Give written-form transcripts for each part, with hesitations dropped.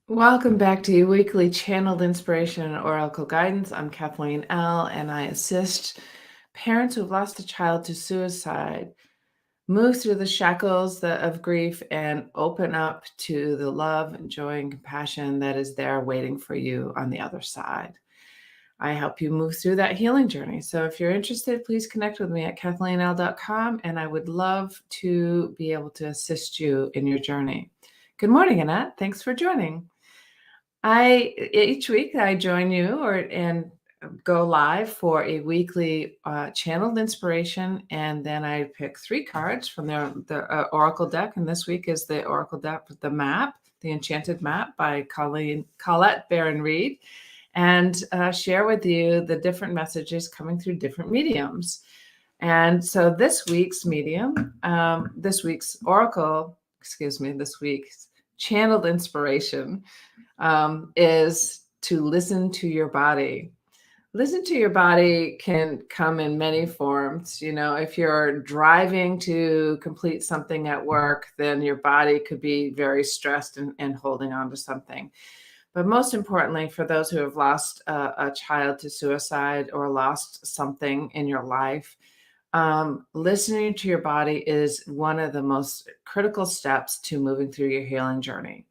Welcome back to your weekly channeled inspiration and oracle guidance. I'm Kathleen L., and I assist parents who've lost a child to suicide move through the shackles of grief and open up to the love and joy and compassion that is there waiting for you on the other side. I help you move through that healing journey. So if you're interested, please connect with me at kathleenl.com, and I would love to be able to assist you in your journey. Good morning, Annette. Thanks for joining. Each week I join you and go live for a weekly channeled inspiration, and then I pick 3 cards from the Oracle deck. And this week is the Oracle deck with the map, the Enchanted Map by Colette Baron-Reid, and share with you the different messages coming through different mediums. And so this week's this week's channeled inspiration is to listen to your body. Listen to your body can come in many forms. You know, if you're driving to complete something at work, then your body could be very stressed and holding on to something. But most importantly, for those who have lost a child to suicide or lost something in your life, listening to your body is one of the most critical steps to moving through your healing journey.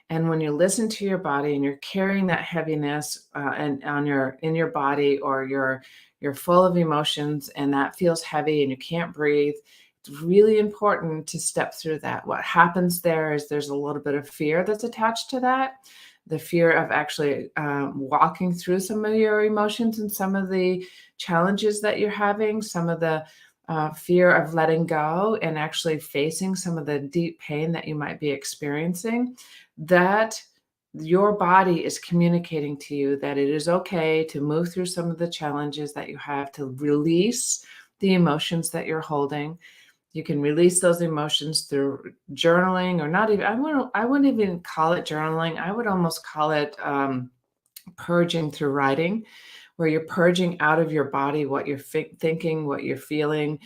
And when you listen to your body and you're carrying that heaviness in your body, or you're full of emotions and that feels heavy and you can't breathe, it's really important to step through that. What happens there is there's a little bit of fear that's attached to that. The fear of actually walking through some of your emotions and some of the challenges that you're having, some of the fear of letting go and actually facing some of the deep pain that you might be experiencing, that your body is communicating to you that it is okay to move through some of the challenges that you have, to release the emotions that you're holding. You can release those emotions through journaling, or not even, I wouldn't even call it journaling. I would almost call it purging through writing, where you're purging out of your body what you're thinking, what you're feeling.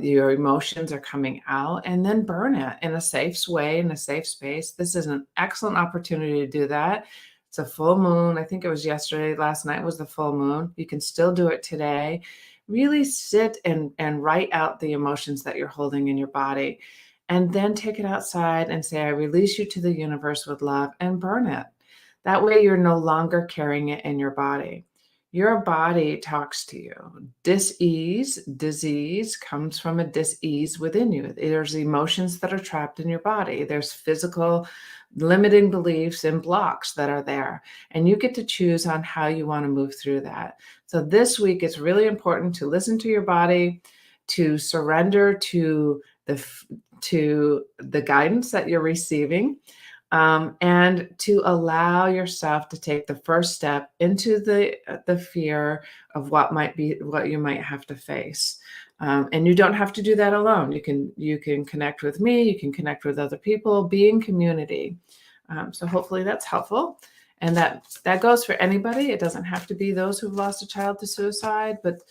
Your emotions are coming out, and then burn it in a safe way, in a safe space. This is an excellent opportunity to do that. It's a full moon. I think it was last night was the full moon. You can still do it today. Really sit and write out the emotions that you're holding in your body, and then take it outside and say, I release you to the universe with love, and burn it. That way you're no longer carrying it in your body. Your body talks to you. Disease comes from a dis-ease within you. There's emotions that are trapped in your body. There's physical limiting beliefs and blocks that are there. And you get to choose on how you want to move through that. So this week, it's really important to listen to your body, to surrender to the guidance that you're receiving, and to allow yourself to take the first step into the fear of what you might have to face. And you don't have to do that alone. You can connect with me. You can connect with other people. Be in community. So hopefully that's helpful. And that goes for anybody. It doesn't have to be those who've lost a child to suicide, but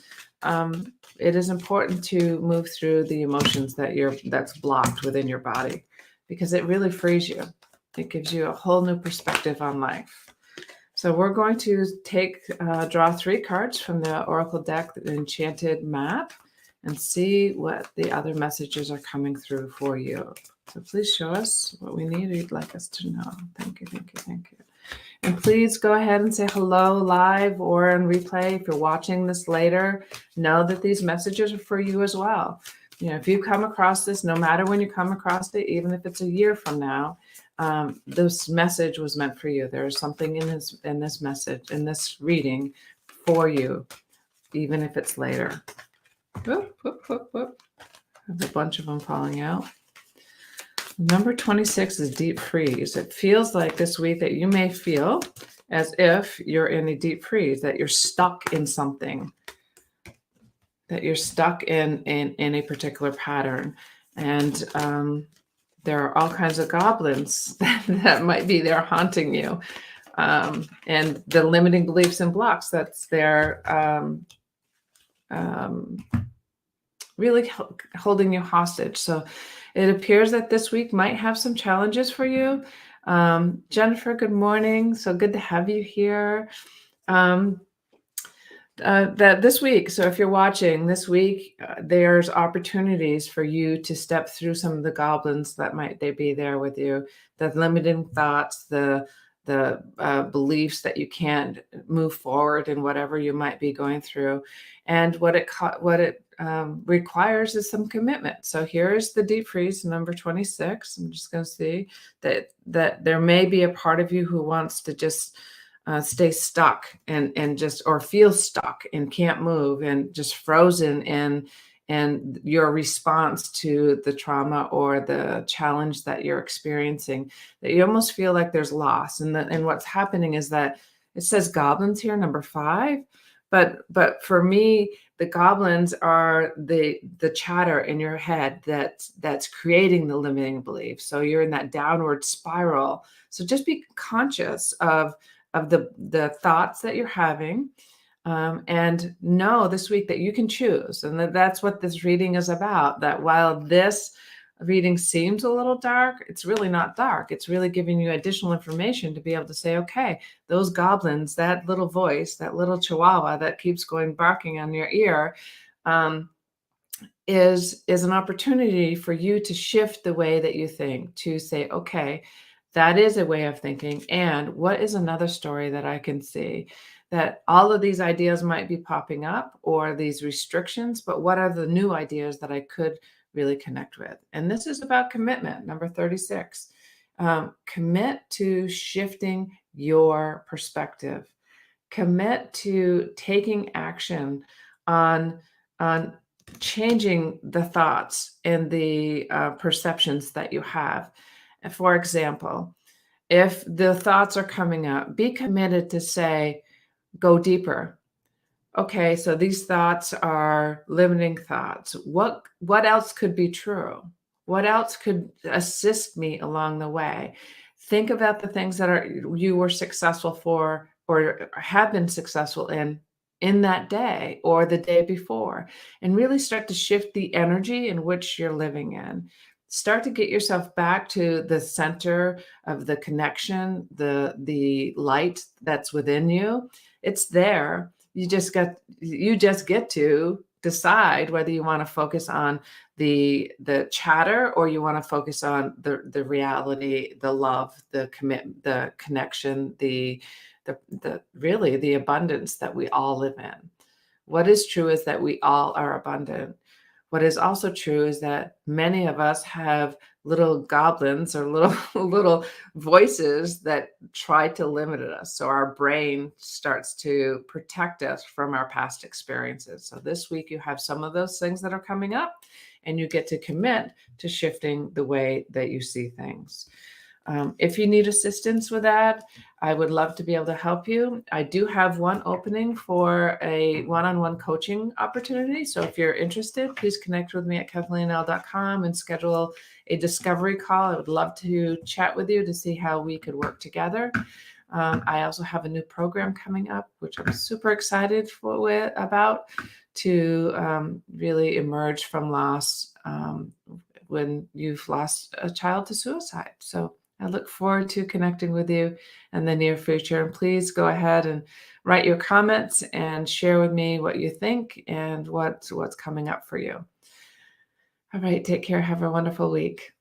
it is important to move through the emotions that's blocked within your body, because it really frees you. It gives you a whole new perspective on life. So we're going to draw 3 cards from the Oracle deck, the Enchanted Map, and see what the other messages are coming through for you. So please show us what we need or you'd like us to know. Thank you, thank you, thank you. And please go ahead and say hello live or on replay. If you're watching this later, know that these messages are for you as well. You know, if you come across this, no matter when you come across it, even if it's a year from now, this message was meant for you. There is something in this message, in this reading, for you, even if it's later. Whoop, whoop, whoop, whoop. I have a bunch of them falling out. Number 26 is deep freeze. It feels like this week that you may feel as if you're in a deep freeze, that you're stuck in something, that you're stuck in a particular pattern. And there are all kinds of goblins that might be there haunting you. And the limiting beliefs and blocks that's there really holding you hostage. So it appears that this week might have some challenges for you. Jennifer, good morning. So good to have you here. Um, that this week, so if you're watching this week, there's opportunities for you to step through some of the goblins that might they be there with you, the limiting thoughts, the beliefs that you can't move forward in whatever you might be going through, and what it requires is some commitment. So here's the deep freeze number 26. I'm just going to see that there may be a part of you who wants to just stay stuck and just or feel stuck and can't move and just frozen in and your response to the trauma or the challenge that you're experiencing, that you almost feel like there's loss. And what's happening is that it says goblins here, number 5, but for me, the goblins are the chatter in your head that's creating the limiting belief. So you're in that downward spiral. So just be conscious of the thoughts that you're having, and know this week that you can choose. And that's what this reading is about, that while this reading seems a little dark, it's really not dark. It's really giving you additional information to be able to say, okay, those goblins, that little voice, that little chihuahua that keeps going barking on your ear, is an opportunity for you to shift the way that you think, to say, okay, that is a way of thinking. And what is another story that I can see? That all of these ideas might be popping up, or these restrictions, but what are the new ideas that I could really connect with? And this is about commitment, number 36. Commit to shifting your perspective. Commit to taking action on changing the thoughts and the perceptions that you have. For example, if the thoughts are coming up, be committed to say, go deeper. Okay, so these thoughts are limiting thoughts. What else could be true? What else could assist me along the way? Think about the things that you were successful for or have been successful in that day or the day before, and really start to shift the energy in which you're living in. Start to get yourself back to the center of the connection, the light that's within you. It's there. You just get to decide whether you want to focus on the chatter, or you want to focus on the reality, the love, the the connection, the really the abundance that we all live in. What is true is that we all are abundant. What is also true is that many of us have little goblins or little little voices that try to limit us. So our brain starts to protect us from our past experiences. So this week you have some of those things that are coming up, and you get to commit to shifting the way that you see things. If you need assistance with that, I would love to be able to help you. I do have one opening for a one-on-one coaching opportunity. So if you're interested, please connect with me at KathleenL.com and schedule a discovery call. I would love to chat with you to see how we could work together. I also have a new program coming up, which I'm super excited about, to really emerge from loss when you've lost a child to suicide. So I look forward to connecting with you in the near future. And please go ahead and write your comments and share with me what you think and what's coming up for you. All right, take care. Have a wonderful week.